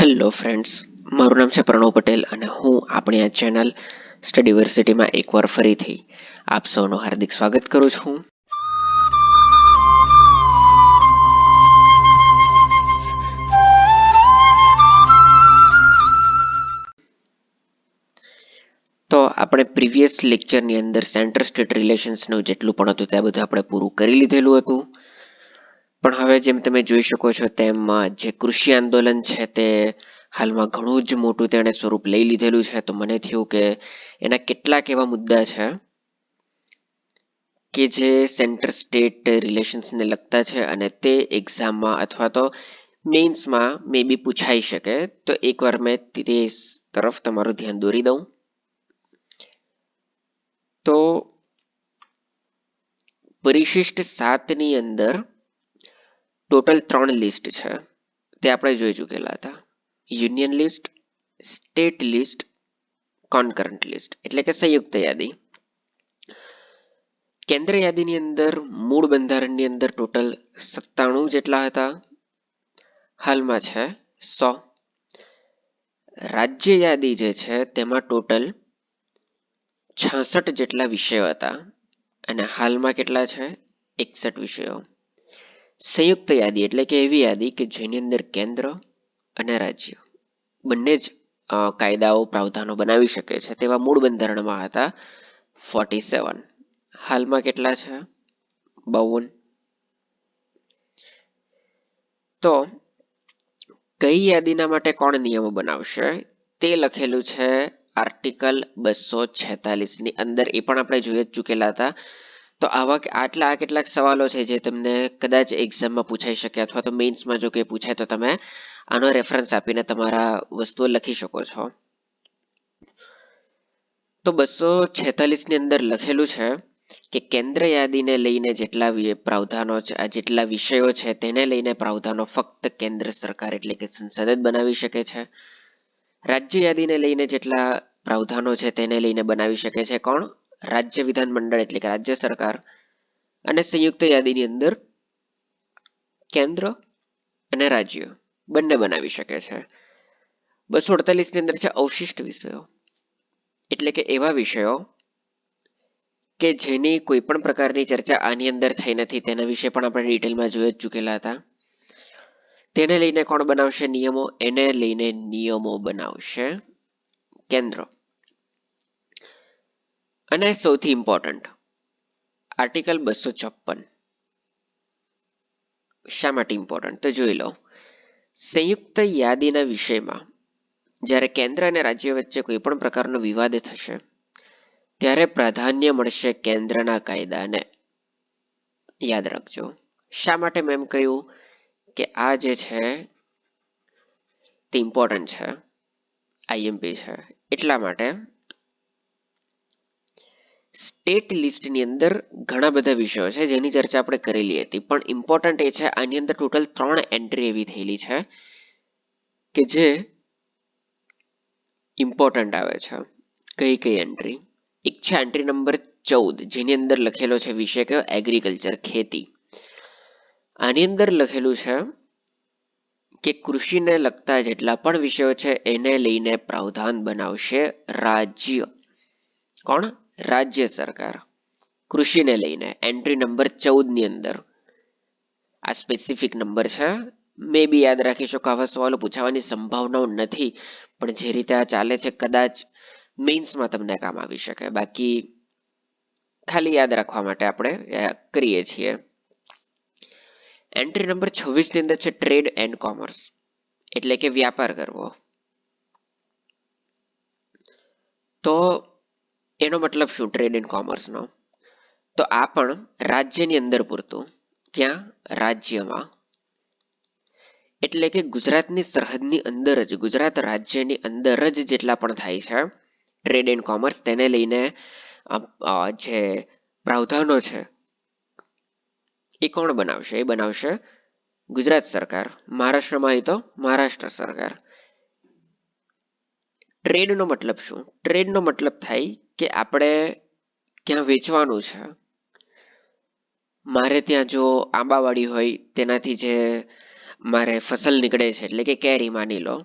Hello friends, મારું નામ છે પ્રણવ પટેલ અને હું આપણી આ ચેનલ સ્ટડીવર્સિટીમાં એકવાર ફરીથી આપ સૌનું હાર્દિક સ્વાગત કરું છું. તો આપણે પ્રીવિયસ લેક્ચરની અંદર સેન્ટર સ્ટેટ રિલેશન્સનું જેટલું પણ હતું તે બધું આપણે પૂરું કરી લીધેલું હતું. પણ હવે જેમ તમે જોઈ શકો છો તેમ જે કૃષિ આંદોલન છે તે હાલમાં ઘણું જ મોટું તેણે સ્વરૂપ લઈ લીધેલું છે. તો મને થયું કે એના કેટલાક એવા મુદ્દા છે કે જે સેન્ટર સ્ટેટ રિલેશન્સને લગતા છે અને તે એક્ઝામમાં અથવા તો મેઇન્સમાં મે બી પૂછાઈ શકે. તો એકવાર મેં તે તરફ તમારું ધ્યાન દોરી દઉં. તો પરિશિષ્ટ 7ની અંદર ટોટલ 3 લિસ્ટ છે તે આપણે જોઈ ચૂકેલા હતા. Union list, state list, concurrent list એટલે કે સંયુક્ત યાદી. કેન્દ્ર યાદીની અંદર મૂળ બંધારણની અંદર ટોટલ 97 જેટલા હતા, હાલમાં છે 100. રાજ્ય યાદી જે છે તેમાં ટોટલ 66 જેટલા વિષયો હતા અને હાલમાં કેટલા છે? 61 વિષયો. સંયુક્ત યાદી એટલે કે એવી યાદી કે જેની અંદર કેન્દ્ર અને રાજ્ય બંને જ કાયદાઓ પ્રાવધાનો બનાવી શકે છે તેવા મૂળ બંધારણમાં હતા 47. હાલમાં કેટલા છે? 52. તો કઈ યાદીના માટે કોણ નિયમો બનાવશે તે લખેલું છે આર્ટિકલ 246ની અંદર. એ પણ આપણે જોઈ જ ચૂકેલા હતા. તો આટલા કેટલાક સવાલો છે જે તમને કદાચ એક્ઝામમાં પૂછાઈ શકે અથવા તો મેઇન્સમાં જો કે પૂછાય તો તમે આનો રેફરન્સ આપીને તમારા વસ્તુઓ લખી શકો છો. તો 246ની અંદર લખેલું છે કે કેન્દ્ર યાદીને લઈને જેટલા પ્રાવધાનો છે, જેટલા વિષયો છે તેને લઈને પ્રાવધાનો ફક્ત કેન્દ્ર સરકાર એટલે કે સંસદ જ બનાવી શકે છે. રાજ્ય યાદીને લઈને જેટલા પ્રાવધાનો છે તેને લઈને બનાવી શકે છે કોણ? રાજ્ય વિધાનમંડળ એટલે કે રાજ્ય સરકાર. અને સંયુક્ત યાદીની અંદર કેન્દ્ર અને રાજ્ય બંને બનાવી શકે છે. 248ની અંદર છે અવશિષ્ટ વિષયો એટલે કે એવા વિષયો કે જેની કોઈ પણ પ્રકારની ચર્ચા આની અંદર થઈ નથી, તેના વિશે પણ આપણે ડિટેલમાં જોઈ જ ચૂકેલા હતા. તેને લઈને કોણ બનાવશે નિયમો? એને લઈને નિયમો બનાવશે કેન્દ્ર. અને સૌથી ઇમ્પોર્ટન્ટ આર્ટિકલ 254 શા માટે ઇમ્પોર્ટન્ટ? તો જોઈ લો. સંયુક્ત યાદીના વિષયમાં જ્યારે કેન્દ્ર અને રાજ્ય વચ્ચે કોઈ પણ પ્રકારનો વિવાદ થશે ત્યારે પ્રાધાન્ય મળશે કેન્દ્રના કાયદાને. યાદ રાખજો. શા માટે મેં એમ કહ્યું કે આ જે છે તે ઇમ્પોર્ટન્ટ છે, આઈએમપી છે, એટલા માટે સ્ટેટ લિસ્ટની અંદર ઘણા બધા વિષયો છે જેની ચર્ચા આપણે કરેલી હતી, પણ ઇમ્પોર્ટન્ટ એ છે આની અંદર ટોટલ 3 એન્ટ્રી એવી થયેલી છે કે જે ઇમ્પોર્ટન્ટ આવે છે. કઈ કઈ એન્ટ્રી? એક છે એન્ટ્રી નંબર 14 જેની અંદર લખેલો છે વિષય કયો? એગ્રીકલ્ચર, ખેતી. આની અંદર લખેલું છે કે કૃષિને લગતા જેટલા પણ વિષયો છે એને લઈને પ્રાવધાન બનાવશે રાજ્ય. કોણ? રાજ્ય સરકાર. કૃષિને લઈને એન્ટ્રી નંબર 14ની અંદર આ સ્પેસિફિક નંબર છે. મે બી યાદ રાખી શકો, આવા સવાલો પૂછાવાની સંભાવનાઓ નથી, પણ જે રીતે આ ચાલે છે કદાચ મેઇન્સમાં તમને કામ આવી શકે. બાકી ખાલી યાદ રાખવા માટે આપણે કરીએ છીએ. એન્ટ્રી નંબર 26ની અંદર છે ટ્રેડ એન્ડ કોમર્સ એટલે કે વ્યાપાર કરવો. તો એનો મતલબ શું ટ્રેડ એન્ડ કોમર્સનો? તો આ પણ રાજ્યની અંદર પૂરતું. ક્યાં? રાજ્યમાં. એટલે કે ગુજરાતની સરહદની અંદર જ, ગુજરાત રાજ્યની અંદર જ જેટલા પણ થાય છે ટ્રેડ એન્ડ કોમર્સ, તેને લઈને જે પ્રાવધાનો છે એ કોણ બનાવશે? એ બનાવશે ગુજરાત સરકાર. મહારાષ્ટ્રમાં હોય તો મહારાષ્ટ્ર સરકાર. ટ્રેડનો મતલબ શું? ટ્રેડનો મતલબ થાય કે આપણે ક્યાં વેચવાનું છે. મારે ત્યાં જો આંબાવાડી હોય તેનાથી જે મારે ફસલ નીકળે છે એટલે કે કેરી માની લો,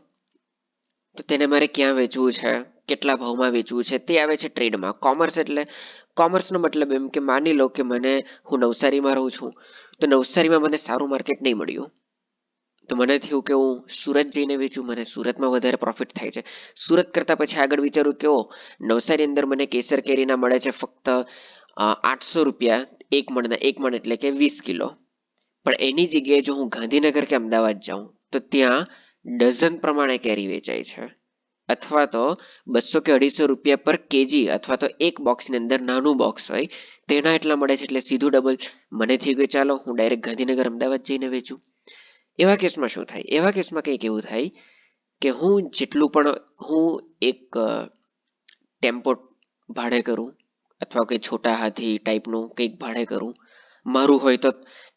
તો તેને મારે ક્યાં વેચવું છે, કેટલા ભાવમાં વેચવું છે, તે આવે છે ટ્રેડમાં. કોમર્સ એટલે કોમર્સનો મતલબ એમ કે માની લો કે હું નવસારીમાં રહું છું, તો નવસારીમાં મને સારું માર્કેટ નહીં મળ્યું, તો મને થયું કે હું સુરત જઈને વેચું, મને સુરતમાં વધારે પ્રોફિટ થાય છે. સુરત કરતા પછી આગળ વિચારું કે નવસારી અંદર મને કેસર કેરીના મળે છે ફક્ત 800 રૂપિયા એક મણ એટલે કે 20 કિલો. પણ એની જગ્યાએ જો હું ગાંધીનગર કે અમદાવાદ જાઉં તો ત્યાં ડઝન પ્રમાણે કેરી વેચાય છે, અથવા તો 200 કે 250 રૂપિયા પર કેજી, અથવા તો એક બોક્સની અંદર નાનું બોક્સ હોય તેના એટલા મળે છે, એટલે સીધું ડબલ. મને થયું કે ચાલો હું ડાયરેક્ટ ગાંધીનગર અમદાવાદ જઈને વેચું. એવા કેસમાં શું થાય? એવા કેસમાં કંઈક એવું થાય કે હું એક ટેમ્પો ભાડે કરું, અથવા કોઈ છોટા હાથી ટાઈપનું કંઈક ભાડે કરું, મારું હોય તો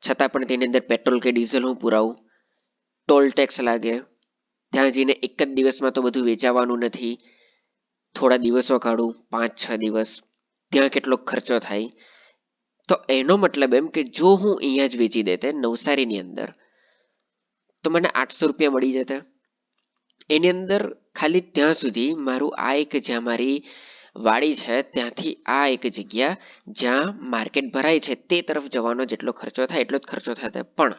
છતાં પણ તેની અંદર પેટ્રોલ કે ડીઝલ હું પુરાવું, ટોલ ટેક્સ લાગે, ત્યાં જઈને એક જ દિવસમાં તો બધું વેચાવાનું નથી, થોડા દિવસો કાઢું, 5-6 દિવસ, ત્યાં કેટલો ખર્ચો થાય. તો એનો મતલબ એમ કે જો હું અહીંયા જ વેચી દેતે નવસારીની અંદર, તો મને 800 રૂપિયા મળી જતા. એની અંદર ખાલી ત્યાં સુધી મારું આ એક જ્યાં મારી વાડી છે ત્યાંથી આ એક જગ્યા જ્યાં માર્કેટ ભરાય છે તે તરફ જવાનો જેટલો ખર્ચો થાય એટલો જ ખર્ચો થતો. પણ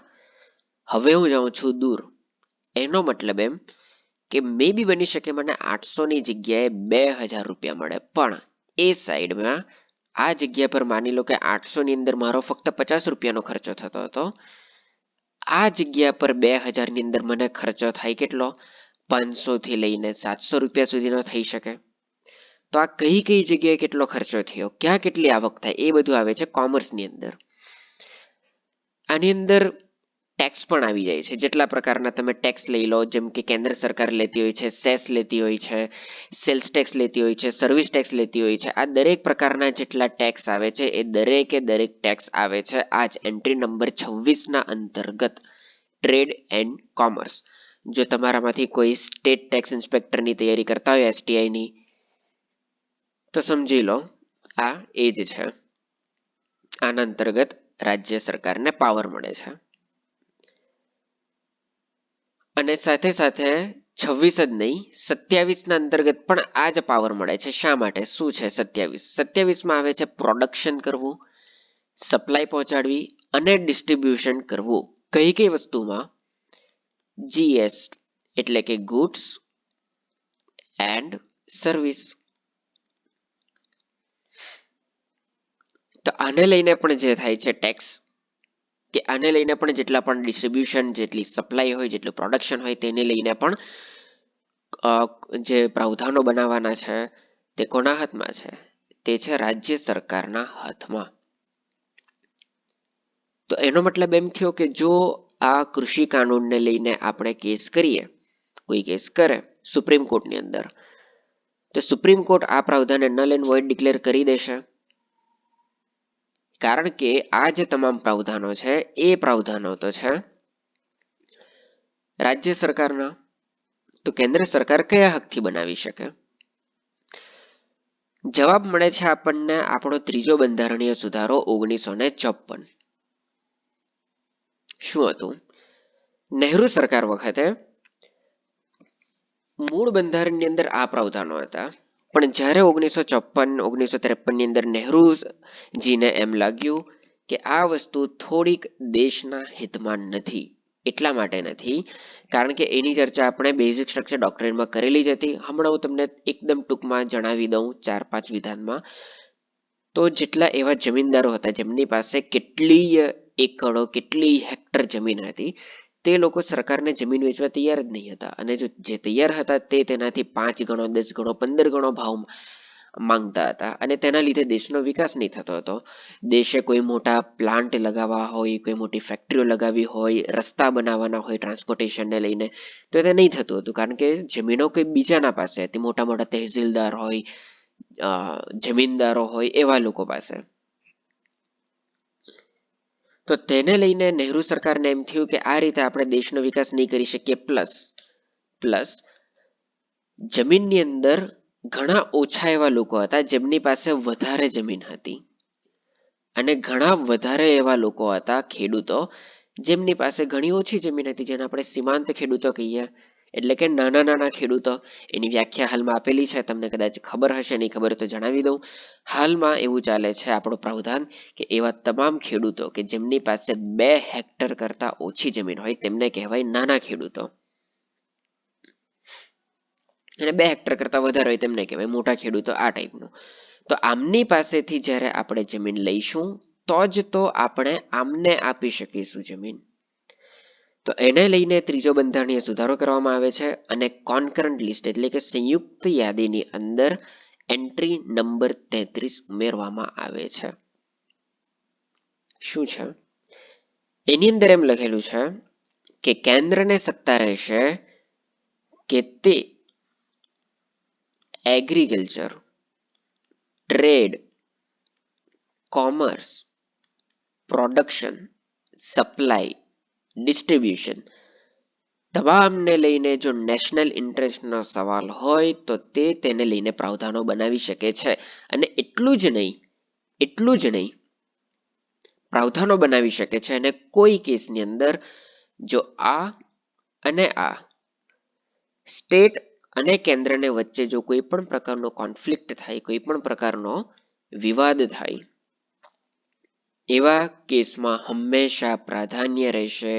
હવે હું જાઉં છું દૂર, એનો મતલબ એમ કે મે બી બની શકે મને 800ની જગ્યાએ 2000 રૂપિયા મળે, પણ એ સાઈડમાં આ જગ્યા પર માની લો કે 800ની અંદર મારો ફક્ત 50 રૂપિયાનો ખર્ચો થતો હતો, આ જગ્યા પર 2000ની અંદર મને ખર્ચો થાય કેટલો? 500 થી લઈને 700 રૂપિયા સુધીનો થઈ શકે. તો આ કઈ કઈ જગ્યાએ કેટલો ખર્ચો થયો, ક્યાં કેટલી આવક થાય, એ બધું આવે છે કોમર્સની અંદર. આની અંદર ટેક્સ પણ આવી જાય છે. જેટલા પ્રકારના તમે ટેક્સ લઈ લો, જેમ કે કેન્દ્ર સરકાર લેતી હોય છે, સેસ લેતી હોય છે, સેલ્સ ટેક્સ લેતી હોય છે, સર્વિસ ટેક્સ લેતી હોય છે, આ દરેક પ્રકારના જેટલા ટેક્સ આવે છે એ દરેકે દરેક ટેક્સ આવે છે આ જ એન્ટ્રી નંબર 26ના અંતર્ગત, ટ્રેડ એન્ડ કોમર્સ. જો તમારામાંથી કોઈ સ્ટેટ ટેક્સ ઇન્સ્પેક્ટરની તૈયારી કરતા હોય STIની, તો સમજી લો આ એ જ છે. આના અંતર્ગત રાજ્ય સરકારને પાવર મળે છે. અને સાથે સાથે 26 જ નહીં, 27ના અંતર્ગત પણ આ જ પાવર મળે છે. શા માટે? શું છે 27માં આવે છે પ્રોડક્શન કરવું, સપ્લાય પહોંચાડવી અને ડિસ્ટ્રીબ્યુશન કરવું. કઈ કઈ વસ્તુમાં? GS એટલે કે ગુડ્સ એન્ડ સર્વિસ. તો આને લઈને પણ જે થાય છે ટેક્સ, કે આને લઈને પણ જેટલા પણ ડિસ્ટ્રીબ્યુશન, જેટલી સપ્લાય હોય, જેટલું પ્રોડક્શન હોય, તેને લઈને પણ જે પ્રાવધાનો બનાવવાના છે તે કોના હાથમાં છે? તે છે રાજ્ય સરકારના હાથમાં. તો એનો મતલબ એમ થયો કે જો આ કૃષિ કાનૂનને લઈને આપણે કેસ કરીએ, કોઈ કેસ કરે સુપ્રીમ કોર્ટની અંદર, તો સુપ્રીમ કોર્ટ આ પ્રાવધાનને નલ એન્ડ વોઇડ ડિક્લેર કરી દેશે. કારણ કે આ જે તમામ પ્રાવધાનો છે એ પ્રાવધાનો તો છે રાજ્ય સરકારના. તો કેન્દ્ર સરકાર કયા હકથી બનાવી શકે? જવાબ મળે છે આપણને આપણો ત્રીજો બંધારણીય સુધારો 1954. શું હતું? નહેરુ સરકાર વખતે મૂળ બંધારણની અંદર આ પ્રાવધાનો હતા, પણ જ્યારે 1954-1953ની અંદર નહેરુજીને એમ લાગ્યું કે આ વસ્તુ થોડીક દેશના હિતમાં નથી. એટલા માટે નથી કારણ કે એની ચર્ચા આપણે બેઝિક સ્ટ્રક્ચર ડોક્ટ્રીનમાં કરેલી જ હતી. હમણાં હું તમને એકદમ ટૂંકમાં જણાવી દઉં 4-5 વિધાનમાં. તો જેટલા એવા જમીનદારો હતા જેમની પાસે કેટલી એકડો, કેટલી હેક્ટર જમીન હતી, તે લોકો સરકારને જમીન વેચવા તૈયાર જ નહીં હતા. અને જો જે તૈયાર હતા તે તેનાથી 5 ગણો, 10 ગણો, 15 ગણો ભાવ માંગતા હતા, અને તેના લીધે દેશનો વિકાસ નહીં થતો હતો. દેશે કોઈ મોટા પ્લાન્ટ લગાવવા હોય, કોઈ મોટી ફેક્ટરીઓ લગાવી હોય, રસ્તા બનાવવાના હોય ટ્રાન્સપોર્ટેશનને લઈને, તો તે નહીં થતું હતું કારણ કે જમીનો કોઈ બીજાના પાસે હતી. મોટા મોટા તહેસીલદાર હોય, જમીનદારો હોય, એવા લોકો પાસે. તો તેને લઈને નહેરુ સરકારને એમ થયું કે આ રીતે આપણે દેશનો વિકાસ નહીં કરી શકીએ. પ્લસ જમીનની અંદર ઘણા ઓછા એવા લોકો હતા જેમની પાસે વધારે જમીન હતી, અને ઘણા વધારે એવા લોકો હતા ખેડૂતો જેમની પાસે ઘણી ઓછી જમીન હતી, જેને આપણે સીમાંત ખેડૂતો કહીએ. એટલે કે નાના નાના ખેડૂતો. એની વ્યાખ્યા હાલમાં આપેલી છે, તમને કદાચ ખબર હશે, નહીં ખબર તો જણાવી દઉં. હાલમાં એવું ચાલે છે આપણું પ્રાવધાન કે એવા તમામ ખેડૂતો કે જેમની પાસે 2 હેક્ટર કરતા ઓછી જમીન હોય તેમને કહેવાય નાના ખેડૂતો, અને 2 હેક્ટર કરતા વધારે હોય તેમને કહેવાય મોટા ખેડૂતો. આ ટાઈપનું. તો આમની પાસેથી જ્યારે આપણે જમીન લઈશું તો જ તો આપણે આમને આપી શકીશું જમીન. તો એને લઈને ત્રીજો બંધારણીય સુધારો કરવામાં આવે છે અને કોન્કરન્ટ લિસ્ટ એટલે કે સંયુક્ત યાદીની અંદર એન્ટ્રી નંબર 33 ઉમેરવામાં આવે છે. શું છે એની અંદર? એમ લખેલું છે કે કેન્દ્રને સત્તા રહેશે કે તે agriculture, trade, commerce, production, supply, distribution તમામને લઈને જો નેશનલ ઇન્ટરેસ્ટનો સવાલ હોય તો તે તેને લઈને પ્રાવધાનો બનાવી શકે છે. અને એટલું જ નહીં પ્રાવધાનો બનાવી શકે છે. અને કોઈ કેસની અંદર જો આ અને આ સ્ટેટ અને કેન્દ્રને વચ્ચે જો કોઈ પણ પ્રકારનો કોન્ફ્લિક્ટ થાય, કોઈ પણ પ્રકારનો વિવાદ થાય, એવા કેસમાં હંમેશા પ્રાધાન્ય રહેશે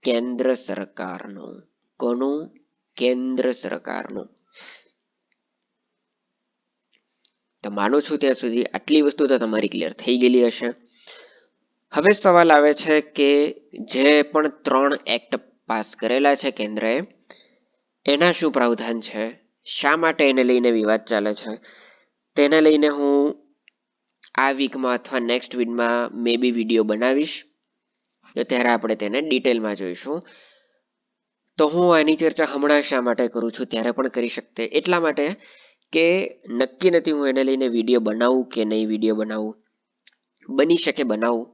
કેન્દ્ર સરકારનું. કોનું? કેન્દ્ર સરકારનું. તો માનું છું ત્યાં સુધી આટલી વસ્તુ તો તમારી ક્લિયર થઈ ગયેલી હશે. હવે સવાલ આવે છે કે જે પણ 3 એક્ટ પાસ કરેલા છે કેન્દ્રએ, એના શું પ્રાવધાન છે, શા માટે એને લઈને વિવાદ ચાલે છે, તેને લઈને હું આ વીકમાં અથવા નેક્સ્ટ વીકમાં મે બી વિડીયો બનાવીશ. તો ત્યારે આપણે તેને ડિટેલમાં જોઈશું. તો હું આની ચર્ચા હમણાં શા માટે કરું છું, ત્યારે પણ કરી શકતે, એટલા માટે કે નક્કી નથી હું એને લઈને વિડીયો બનાવું કે નહીં વિડીયો બનાવું. બની શકે બનાવું,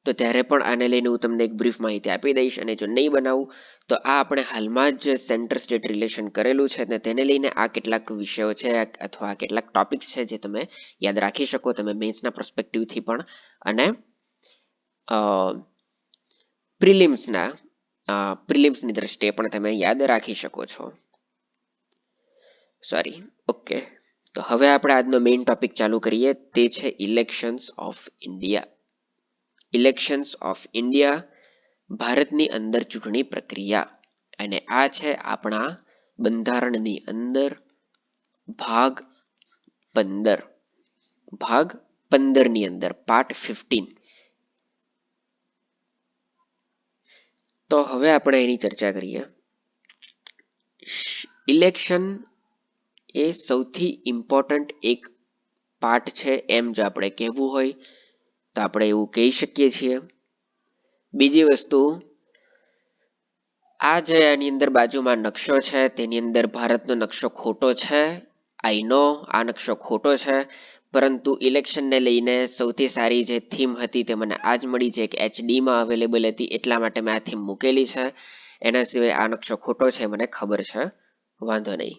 તો ત્યારે પણ આને લઈને હું તમને એક બ્રીફ માહિતી આપી દઈશ. અને જો નહીં બનાવું તો આ આપણે હાલમાં જ સેન્ટર સ્ટેટ રિલેશન કરેલું છે અને તેને લઈને આ કેટલાક વિષયો છે અથવા કેટલાક ટોપિક્સ છે જે તમે યાદ રાખી શકો, તમે મેન્સના પર્સપેક્ટિવથી પણ અને પ્રિલિમ્સની દ્રષ્ટિએ પણ તમે યાદ રાખી શકો છો. ઓકે. તો હવે આપણે આજનો મેઇન ટોપિક ચાલુ કરીએ, તે છે elections of India. Elections of India, ભારતની અંદર ચૂંટણી પ્રક્રિયા. અને આ છે આપણા બંધારણની અંદર ભાગ 15. ભાગ 15 ની અંદર પાર્ટ 15. તો હવે આપણે એની ચર્ચા કરીએ. ઇલેક્શન એ સૌથી ઇમ્પોર્ટન્ટ એક પાર્ટ છે, એમ જો આપણે કહેવું હોય તો આપણે એવું કહી શકીએ છીએ. બીજી વસ્તુ, આ જે આની અંદર બાજુમાં નકશો છે તેની અંદર ભારતનો નકશો ખોટો છે. આઈ નો આ નકશો ખોટો છે, પરંતુ ઇલેક્શનને લઈને સૌથી સારી જે થીમ હતી તે મને આજ મળી છે કે HD-માં અવેલેબલ હતી, એટલા માટે મેં આ થીમ મૂકેલી છે. એના સિવાય આ નકશો ખોટો છે મને ખબર છે, વાંધો નહીં.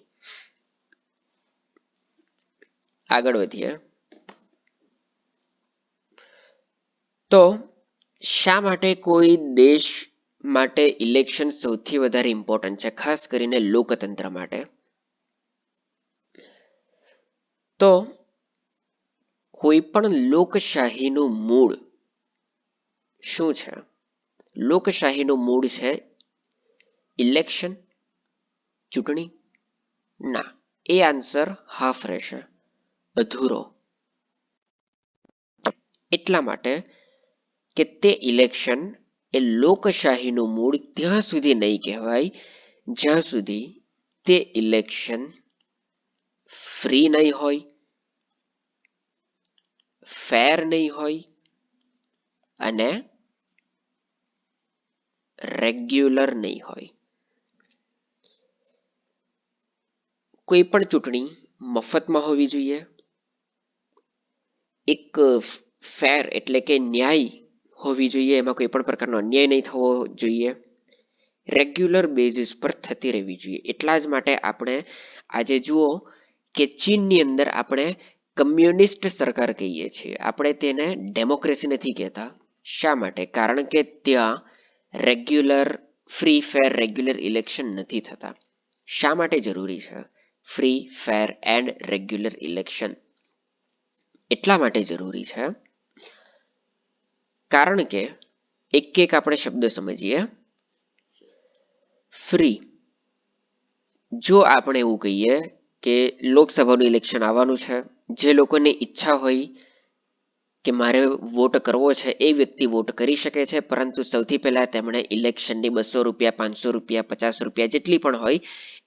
આગળ વધીએ. તો શા માટે કોઈ દેશ માટે ઇલેક્શન સૌથી વધારે ઇમ્પોર્ટન્ટ છે, ખાસ કરીને લોકતંત્ર માટે? તો કોઈ પણ લોકશાહીનું મૂળ શું છે? લોકશાહીનું મૂળ છે ઇલેક્શન, ચૂંટણી? ના, એ આન્સર હાફ રહેશે, અધૂરો. એટલા માટે કે તે ઇલેક્શન એ લોકશાહીનું મૂળ ત્યાં સુધી નહીં કહેવાય જ્યાં સુધી તે ઇલેક્શન ફ્રી નહીં હોય, ફેર નહીં હોય અને રેગ્યુલર નહીં હોય. કોઈ પણ ચૂંટણી મફતમાં હોવી જોઈએ, એક ફેર એટલે કે ન્યાય હોવી જોઈએ, એમાં કોઈ પણ પ્રકારનો અન્યાય નહીં થવો જોઈએ, રેગ્યુલર બેઝિસ પર થતી રહેવી જોઈએ. એટલા જ માટે આપણે આજે જુઓ કે ચીનની અંદર આપણે કમ્યુનિસ્ટ સરકાર કહીએ છીએ, આપણે તેને ડેમોક્રેસી નથી કહેતા. શા માટે? કારણ કે ત્યાં રેગ્યુલર ફ્રી ફેર રેગ્યુલર ઇલેક્શન નથી થતા. શા માટે જરૂરી છે free fair and regular election? એટલા માટે જરૂરી છે કારણ કે એક એક આપણે શબ્દ સમજીએ. ફ્રી, જો આપણે એવું કહીએ કે લોકસભાનું ઇલેક્શન આવવાનું છે, જે લોકોને ઈચ્છા હોય કે મારે વોટ કરવો છે એ વ્યક્તિ વોટ કરી શકે છે, પરંતુ સૌથી પહેલા તેમણે ઇલેક્શનની 200 રૂપિયા, 500 રૂપિયા, 50 રૂપિયા જેટલી પણ હોય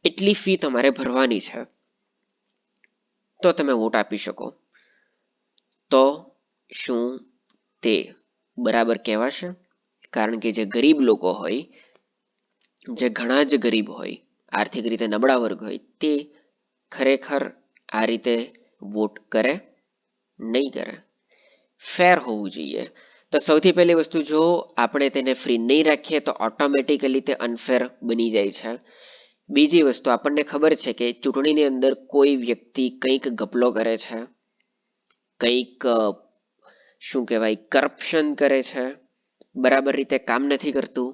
એટલી ફી તમારે ભરવાની છે, તો તમે વોટ આપી શકો. તો શું તે બરાબર કહેવાશે? કારણ કે જે ગરીબ લોકો હોય, જે ઘણા જ ગરીબ હોય, આર્થિક રીતે નબળા વર્ગ હોય, તે ખરેખર આ રીતે વોટ કરે? નહીં કરે. ફેર હોવું જોઈએ. તો સૌથી પહેલી વસ્તુ, જો આપણે તેને ફ્રી નહીં રાખીએ તો ઓટોમેટિકલી તે અનફેર બની જાય છે. બીજી વસ્તુ, આપણને ખબર છે કે ચૂંટણીની અંદર કોઈ વ્યક્તિ કંઈક ગપલો કરે છે, કંઈક શું કહેવાય કરપ્શન કરે છે, બરાબર રીતે કામ નથી કરતું,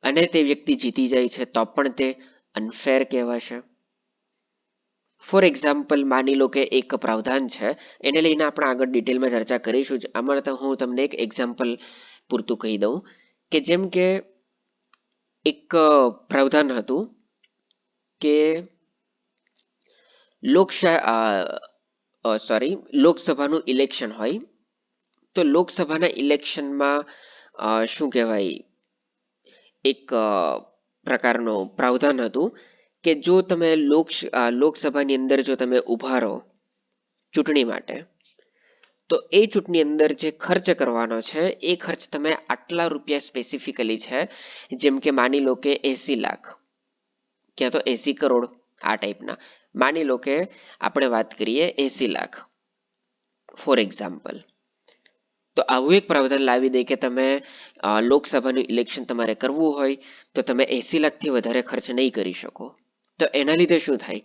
અને તે વ્યક્તિ જીતી જાય છે, તો પણ તે અનફેર કહેવાશે. ફોર એક્ઝામ્પલ, માની લો કે એક પ્રાવધાન છે, એને લઈને આપણે આગળ ડિટેલમાં ચર્ચા કરીશું જ. આમાં તો હું તમને એક એક્ઝામ્પલ પૂરતું કહી દઉં કે જેમ કે એક પ્રાવધાન હતું કે લોકસભાનું ઇલેક્શન હોય, તો લોકસભાના ઇલેક્શનમાં શું કહેવાય એક પ્રકારનો પ્રાવધાન હતું કે જો તમે લોકસભાની અંદર જો તમે ઊભા રહો ચૂંટણી માટે, તો એ ચૂંટણી અંદર જે ખર્ચ કરવાનો છે એ ખર્ચ તમે આટલા રૂપિયા સ્પેસિફિકલી છે, જેમ કે માની લો કે 80 લાખ ક્યાં તો 80 કરોડ આ ટાઈપના, માની લો કે આપણે વાત કરીએ 80 લાખ ફોર એક્ઝામ્પલ. તો આવું એક પ્રાવધાન લાવી દે કે તમે લોકસભાનું ઇલેક્શન તમારે કરવું હોય તો તમે 80 લાખથી વધારે ખર્ચ નહીં કરી શકો. તો એના લીધે શું થાય,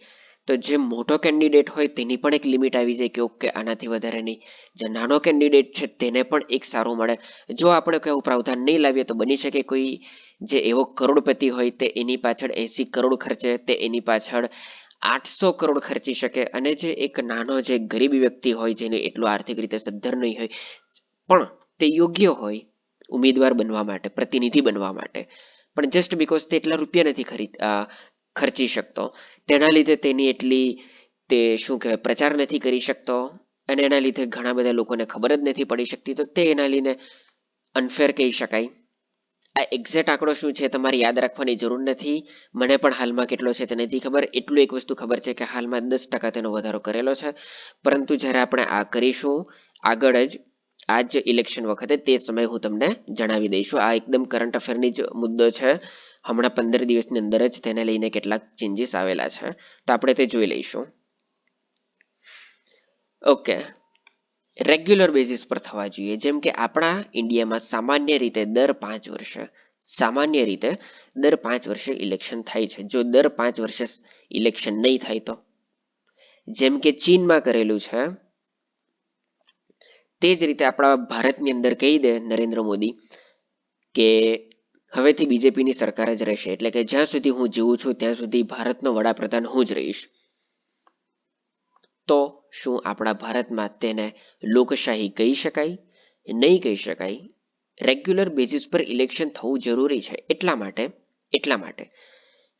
તો જે મોટો કેન્ડિડેટ હોય તેની પણ એક લિમિટ આવી જાય કે ઓકે આનાથી વધારે નહીં. જે નાનો કેન્ડિડેટ છે તેને પણ એક સારું મળે. જો આપણે કોઈ એવું પ્રાવધાન નહીં લાવીએ તો બની શકે કોઈ જે એવો કરોડપતિ હોય તે એની પાછળ 80 કરોડ ખર્ચે, તે એની પાછળ 800 કરોડ ખર્ચી શકે, અને જે એક નાનો જે ગરીબ વ્યક્તિ હોય જેને એટલું આર્થિક રીતે સદ્ધર નહીં હોય પણ તે યોગ્ય હોય ઉમેદવાર બનવા માટે, પ્રતિનિધિ બનવા માટે, પણ જસ્ટ બીકોઝ તે એટલા રૂપિયા નથી ખર્ચી શકતો, તેના લીધે તેની એટલી તે શું કહેવાય પ્રચાર નથી કરી શકતો, અને એના લીધે ઘણા બધા લોકોને ખબર જ નથી પડી શકતી, તો તે એના લીધે અનફેર કહી શકાય. આ એક્ઝેક્ટ આંકડો શું છે તમારે યાદ રાખવાની જરૂર નથી. મને પણ હાલમાં કેટલો છે તે નથી ખબર. એટલું એક વસ્તુ ખબર છે કે હાલમાં 10% તેનો વધારો કરેલો છે, પરંતુ જ્યારે આપણે આ કરીશું આગળ જ આ જ ઇલેક્શન વખતે, તે સમયે હું તમને જણાવી દઈશું. આ એકદમ કરંટ અફેરની જ મુદ્દો છે. હમણાં 15 દિવસની અંદર જ તેને લઈને કેટલાક ચેન્જીસ આવેલા છે, તો આપણે તે જોઈ લઈશું. ઓકે, રેગ્યુલર બેઝિસ પર થવા જોઈએ. જેમ કે આપણા ઇન્ડિયામાં સામાન્ય રીતે દર 5 વર્ષે ઇલેક્શન થાય છે. જો દર 5 વર્ષે ઇલેક્શન નહીં થાય તો, જેમ કે ચીનમાં કરેલું છે, તે જ રીતે આપણા ભારતની અંદર કહી દે નરેન્દ્ર મોદી કે હવેથી બીજેપીની સરકાર જ રહેશે, એટલે કે જ્યાં સુધી હું જીવું છું ત્યાં સુધી ભારતનો વડાપ્રધાન હું જ રહીશ. તો શું આપણા ભારતમાં તેને લોકશાહી કહી શકાય? નહીં કહી શકાય. રેગ્યુલર બેઝિસ પર ઇલેક્શન થવું જરૂરી છે એટલા માટે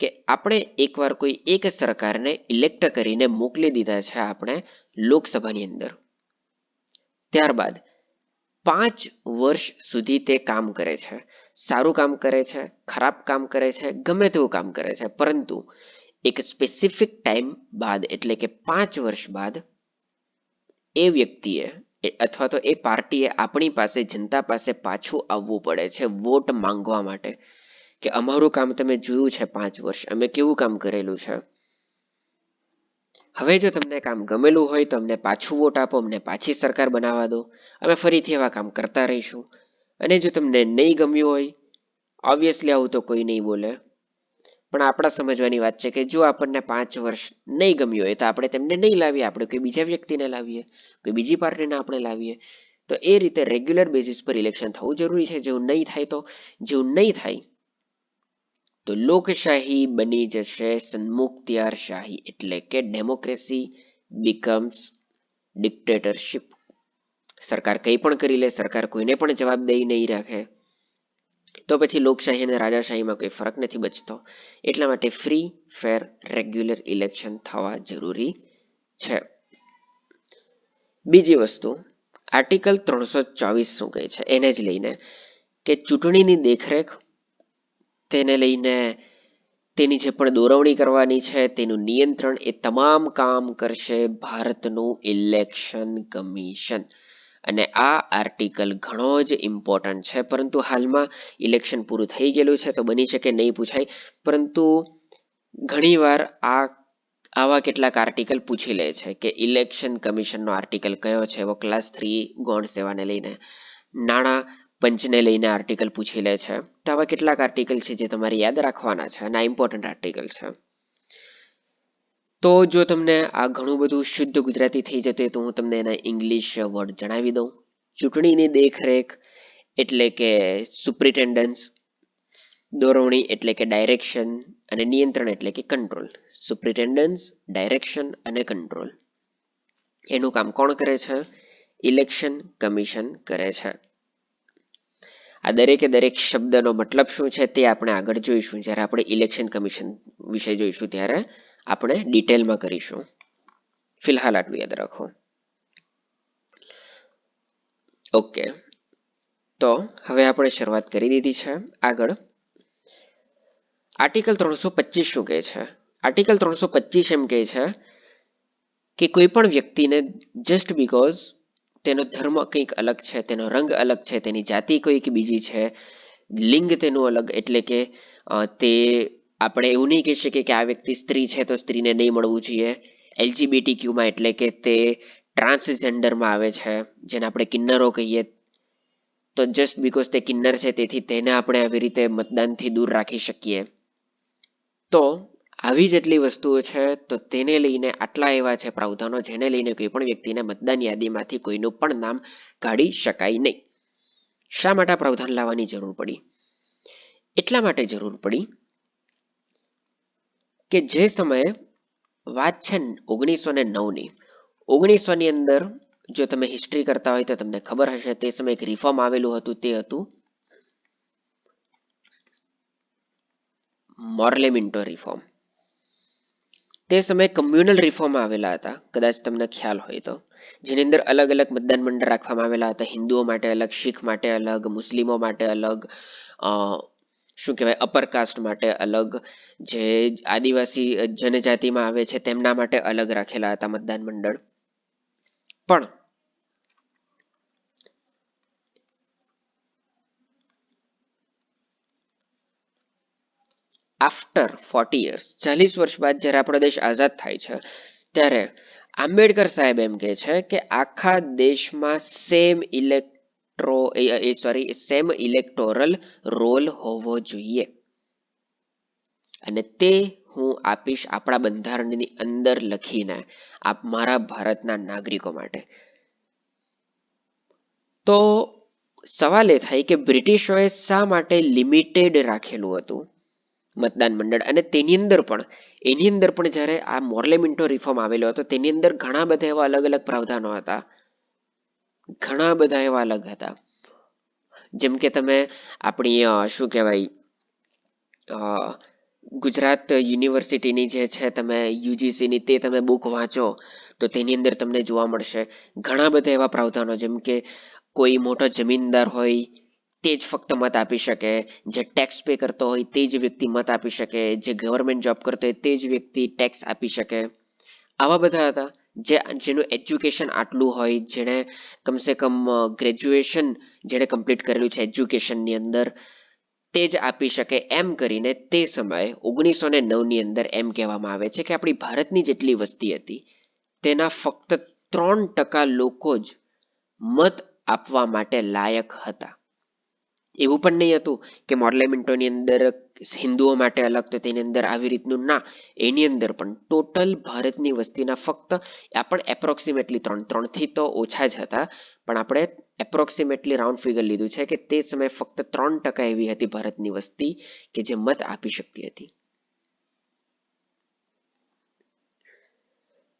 કે આપણે એકવાર કોઈ એક સરકારને ઇલેક્ટ કરીને મોકલી દીધા છે આપણે લોકસભાની અંદર, ત્યારબાદ 5 વર્ષ સુધી તે કામ કરે છે. સારું કામ કરે છે, ખરાબ કામ કરે છે, ગમે તેવું કામ કરે છે, પરંતુ એક સ્પેસિફિક ટાઈમ બાદ, એટલે કે 5 વર્ષ બાદ એ વ્યક્તિએ અથવા તો એ પાર્ટીએ આપણી પાસે, જનતા પાસે પાછું આવવું પડે છે વોટ માંગવા માટે કે અમારું કામ તમે જોયું છે 5 વર્ષ, અમે કેવું કામ કરેલું છે. હવે જો તમને કામ ગમેલું હોય તો અમને પાછું વોટ આપો, અમને પાછી સરકાર બનાવવા દો, અમે ફરીથી એવા કામ કરતા રહીશું. અને જો તમને નહીં ગમ્યું હોય, ઓબ્વિયસલી આવું તો કોઈ નહીં બોલે, પણ આપણા સમજવાની વાત છે કે જો આપણને 5 વર્ષ નહીં ગમ્યું હોય તો આપણે તેમને નહીં લાવીએ, આપણે કોઈ બીજા વ્યક્તિને લાવીએ, કોઈ બીજી પાર્ટીને આપણે લાવીએ. તો એ રીતે રેગ્યુલર બેઝિસ પર ઇલેક્શન થવું જરૂરી છે. જેવું નહીં થાય તો લોકશાહી બની જશે સન્મુખત્યારશાહી, એટલે કે ડેમોક્રેસી બીકમ્સ ડિક્ટેટરશિપ. સરકાર કંઈ પણ કરી લે, સરકાર કોઈને પણ જવાબદેહી નહીં રાખે, તો પછી લોકશાહી અને રાજાશાહીમાં કોઈ ફરક નથી બચતો. એટલા માટે ફ્રી, ફેર, રેગ્યુલર ઇલેક્શન થવા જરૂરી છે. બીજી વસ્તુ, આર્ટિકલ 324 શું કહે છે એને જ લઈને, કે ચૂંટણીની દેખરેખ, તેને લઈને તેની જે પણ દોરવણી કરવાની છે, તેનું નિયંત્રણ, એ તમામ કામ કરશે ભારતનું ઇલેક્શન કમિશન. અને આ આર્ટિકલ ઘણો જ ઇમ્પોર્ટન્ટ છે, પરંતુ હાલમાં ઇલેક્શન પૂરું થઈ ગયેલું છે, તો બની શકે નહીં પૂછાય, પરંતુ ઘણીવાર આવા કેટલાક આર્ટિકલ પૂછી લે છે કે ઇલેક્શન કમિશનનો આર્ટિકલ કયો છે. એવો ક્લાસ 3 ગૌણ સેવાને લઈને, નાણાં પંચને લઈને આર્ટિકલ પૂછી લે છે. તો આવા કેટલાક આર્ટિકલ છે જે તમારે યાદ રાખવાના છે અને આ ઇમ્પોર્ટન્ટ આર્ટિકલ છે. તો જો તમને આ ઘણું બધું શુદ્ધ ગુજરાતી થઈ જતું તો હું તમને એના ઇંગ્લિશ વર્ડ જણાવી દઉં. ચૂંટણીની દેખરેખ એટલે કે સુપ્રિન્ટેન્ડન્સ, દોરવણી એટલે કે ડાયરેક્શન, અને નિયંત્રણ એટલે કે કંટ્રોલ. સુપ્રિન્ટેન્ડન્સ, ડાયરેક્શન અને કંટ્રોલ, એનું કામ કોણ કરે છે? ઇલેક્શન કમિશન કરે છે. આ દરેકે દરેક શબ્દનો મતલબ શું છે તે આપણે આગળ જોઈશું. જ્યારે આપણે ઇલેક્શન કમિશન વિશે જોઈશું ત્યારે આપણે ડિટેલમાં કરીશું. ફિલહાલ આટલું યાદ રાખો. ઓકે, તો હવે આપણે શરૂઆત કરી દીધી છે. આગળ આર્ટિકલ 325 શું કહે છે? આર્ટિકલ 325 એમ કહે છે કે કોઈ પણ વ્યક્તિને જસ્ટ બીકોઝ તેનો ધર્મ કંઈક અલગ છે, તેનો રંગ અલગ છે, તેની જાતિ કોઈક બીજી છે, લિંગ તેનું અલગ, એટલે કે તે આપણે એવું નહીં કહી શકીએ કે આ વ્યક્તિ સ્ત્રી છે તો સ્ત્રીને નહીં મળવું જોઈએ. LGBTQ એટલે કે તે ટ્રાન્સજેન્ડરમાં આવે છે, જેને આપણે કિન્નરો કહીએ, તો જસ્ટ બીકોઝ તે કિન્નર છે તેથી તેને આપણે આવી રીતે મતદાનથી દૂર રાખી શકીએ. તો આવી જેટલી વસ્તુઓ છે તો તેને લઈને આટલા એવા છે પ્રાવધાનો જેને લઈને કોઈ પણ વ્યક્તિને મતદાન યાદીમાંથી કોઈનું પણ નામ કાઢી શકાય નહીં. શા માટે પ્રાવધાન લાવવાની જરૂર પડી? એટલા માટે જરૂર પડી કે જે સમયે વાત છે 1909ની, 1900ની અંદર જો તમે હિસ્ટ્રી કરતા હોય તો તમને ખબર હશે, તે સમયે એક રિફોર્મ આવેલું હતું, તે હતું મોર્લેમિન્ટો રિફોર્મ. તે સમયે કમ્યુનલ રિફોર્મ આવેલા હતા, કદાચ તમને ખ્યાલ હોય તો, જેની અંદર અલગ અલગ મતદાન મંડળ રાખવામાં આવેલા હતા. હિન્દુઓ માટે અલગ, શીખ માટે અલગ, મુસ્લિમો માટે અલગ, શું કહેવાય અપર કાસ્ટ માટે અલગ, જે આદિવાસી જનજાતિમાં આવે છે તેમના માટે અલગ રાખેલા હતા મતદાન મંડળ. પણ આફ્ટર 40 years, 40 વર્ષ બાદ જ્યારે આપણો દેશ આઝાદ થાય છે, ત્યારે આંબેડકર સાહેબ એમ કહે છે કે આખા દેશમાં સેમ ઇલેક્ટોરલ રોલ હોવો જોઈએ, અને તે હું આપીશ આપણા બંધારણની અંદર લખીને મારા ભારતના નાગરિકો માટે. તો સવાલ એ થાય કે બ્રિટિશોએ શા માટે લિમિટેડ રાખેલું હતું મતદાન મંડળ, અને એની અંદર પણ જ્યારે આ મોર્લેમિન્ટો રિફોર્મ આવેલો હતો તેની અંદર ઘણા બધા એવા અલગ અલગ પ્રાવધાનો હતા, ઘણા બધા એવા અલગ હતા. જેમ કે તમે આપણી શું કહેવાય ગુજરાત યુનિવર્સિટીની જે છે તમે યુજીસીની તે તમે બુક વાંચો તો તેની અંદર તમને જોવા મળશે ઘણા બધા એવા પ્રાવધાનો, જેમ કે કોઈ મોટો જમીનદાર હોય તે જ ફક્ત મત આપી શકે, જે ટેક્સ પે કરતો હોય તે જ વ્યક્તિ મત આપી શકે, જે ગવર્મેન્ટ જોબ કરતો હોય તે જ વ્યક્તિ ટેક્સ આપી શકે. આવા બધા હતા. જેનું એજ્યુકેશન આટલું હોય, જેણે કમસે કમ ગ્રેજ્યુએશન જેણે કમ્પ્લીટ કરેલું છે એજ્યુકેશનની અંદર, તે જ આપી શકે. એમ કરીને તે સમયે 1909ની અંદર એમ કહેવામાં આવે છે કે આપણી ભારતની જેટલી વસ્તી હતી તેના ફક્ત 3% લોકો જ મત આપવા માટે લાયક હતા. એવું પણ નહીં હતું કે મોર્લેમેન્ટોની અંદર હિન્દુઓ માટે અલગ તો તેની અંદર આવી રીતનું ના, એની અંદર પણ ટોટલ ભારતની વસ્તીના ફક્ત આ પણ એપ્રોક્સિમેટલી 3થી તો ઓછા જ હતા, પણ આપણે એપ્રોક્સિમેટલી રાઉન્ડ ફિગર લીધું છે કે તે સમયે ફક્ત 3% એવી હતી ભારતની વસ્તી કે જે મત આપી શકતી હતી.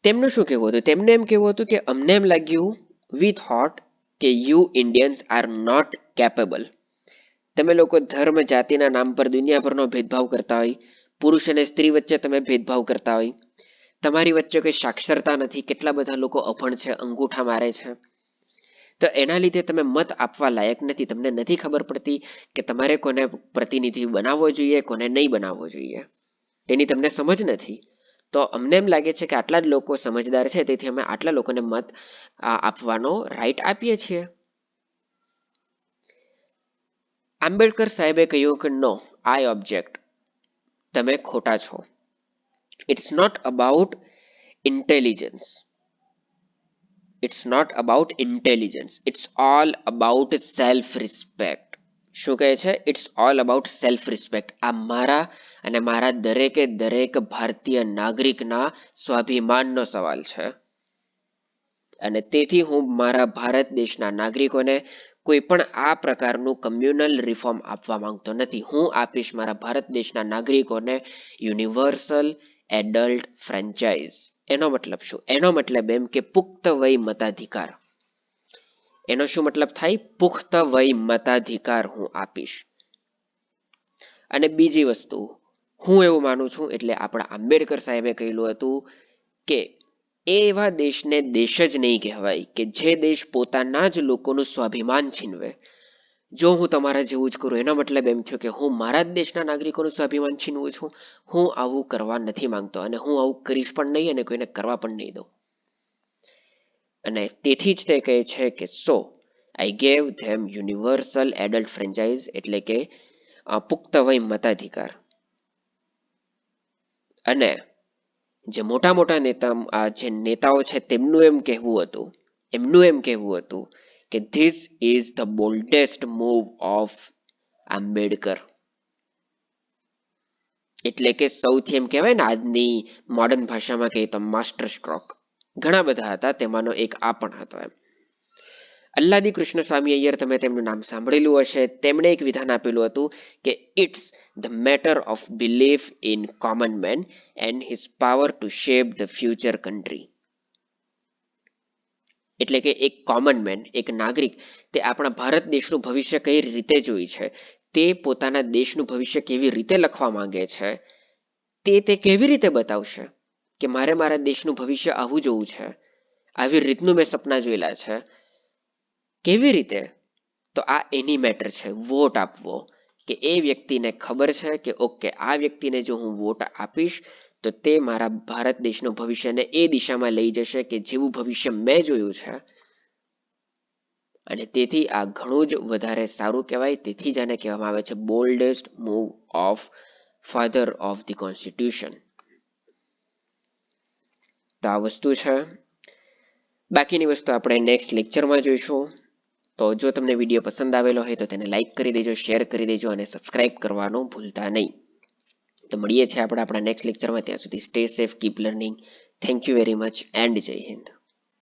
તેમનું શું કહેવું હતું? તેમનું એમ કહેવું હતું કે અમને એમ લાગ્યું, વી થોટ કે you Indians are not capable. તમે લોકો ધર્મ જાતિના નામ પર દુનિયાભરનો ભેદભાવ કરતા હોય, પુરુષ અને સ્ત્રી વચ્ચે તમે ભેદભાવ કરતા હોય, તમારી વચ્ચે કોઈ સાક્ષરતા નથી, કેટલા બધા લોકો અભણ છે, અંગૂઠા મારે છે, તો એના લીધે તમે મત આપવા લાયક નથી. તમને નથી ખબર પડતી કે તમારે કોને પ્રતિનિધિ બનાવવો જોઈએ, કોને નહીં બનાવવો જોઈએ, તેની તમને સમજ નથી. તો અમને એમ લાગે છે કે આટલા જ લોકો સમજદાર છે, તેથી અમે આટલા લોકોને મત આપવાનો રાઈટ આપીએ છીએ. આંબેડકર સાહેબે કહ્યું કે નો, આઈ ઓબ્જેક્ટ, તમે ખોટા છો. It's not about intelligence, it's not about intelligence, it's all about self respect. શું કહે છે? It's all about self respect. આ મારા અને મારા દરેકે દરેક ભારતીય નાગરિકના સ્વાભિમાનનો સવાલ છે. અને તેથી હું મારા ભારત દેશના નાગરિકોને કોઈ પણ આ પ્રકારનું કમ્યુનલ રિફોર્મ આપવા માંગતો નથી. હું આપીશ મારા ભારત દેશના નાગરિકોને યુનિવર્સલ એડલ્ટ ફ્રેન્ચાઇઝ. એનો મતલબ શું? એનો મતલબ એમ કે પુખ્ત વય મતાધિકાર. એનો શું મતલબ થાય? પુખ્ત વય મતાધિકાર હું આપીશ. અને બીજી વસ્તુ, હું એવું માનું છું, એટલે આપણા આંબેડકર સાહેબે કહેલું હતું કે એ એવા દેશને દેશ જ નહીં કહેવાય કે જે દેશ પોતાના જ લોકોનું સ્વાભિમાન છીનવે. જો હું તમારા જેવું જ કરું, એનો મતલબ એમ થયો કે હું મારા જ દેશના નાગરિકોનું સ્વાભિમાન છીનવું છું. હું આવું કરવા નથી માંગતો, અને હું આવું કરીશ પણ નહીં, અને કોઈને કરવા પણ નહીં દઉં. અને તેથી જ તે કહે છે કે so I gave them universal adult franchise, એટલે કે પુખ્ત વય મતાધિકાર. અને જે મોટા મોટા જે નેતાઓ છે તેમનું એમ કહેવું હતું કે this is the boldest move of Ambedkar. એટલે કે સૌથી એમ કહેવાય ને આજની મોડર્ન ભાષામાં કહીએ તો માસ્ટર સ્ટ્રોક. ઘણા બધા હતા, તેમાંનો એક આ પણ હતો. એમ અલ્લાદી કૃષ્ણ સ્વામી અય્યર, તમે તેમનું નામ સાંભળેલું હશે. તેમણે એક વિધાન આપેલું હતું કે it's the matter of belief in common man and his power to shape the future country. એટલે કે એક કોમન મેન, એક નાગરિક, તે આપણા ભારત દેશનું ભવિષ્ય કઈ રીતે જોઈ છે, તે પોતાના દેશનું ભવિષ્ય કેવી રીતે લખવા માંગે છે, તે કેવી રીતે બતાવશે કે મારે મારા દેશનું ભવિષ્ય આવું જોવું છે, આવી રીતનું મેં સપના જોયેલા છે, કેવી રીતે? તો આ એની મેટર છે, વોટ આપવો. કે એ વ્યક્તિને ખબર છે કે ઓકે, આ વ્યક્તિને જો હું વોટ આપીશ તો તે મારા ભારત દેશનું ભવિષ્યને એ દિશામાં લઈ જશે કે જેવું ભવિષ્ય મેં જોયું છે. અને તેથી આ ઘણું જ વધારે સારું કહેવાય. તેથી જ આને કહેવામાં આવે છે boldest move of father of the constitution. તો આ વસ્તુ છે. બાકીની વસ્તુ આપણે નેક્સ્ટ લેક્ચરમાં જોઈશું. તો જો તમને વિડીયો પસંદ આવેલો હોય તો તેને લાઈક કરી દેજો, શેર કરી દેજો, અને સબસ્ક્રાઇબ કરવાનું ભૂલતા નહીં. તો મળીએ છીએ આપણે આપણા નેક્સ્ટ લેક્ચરમાં. ત્યાં સુધી stay safe, keep learning. Thank you very much and જય હિન્દ.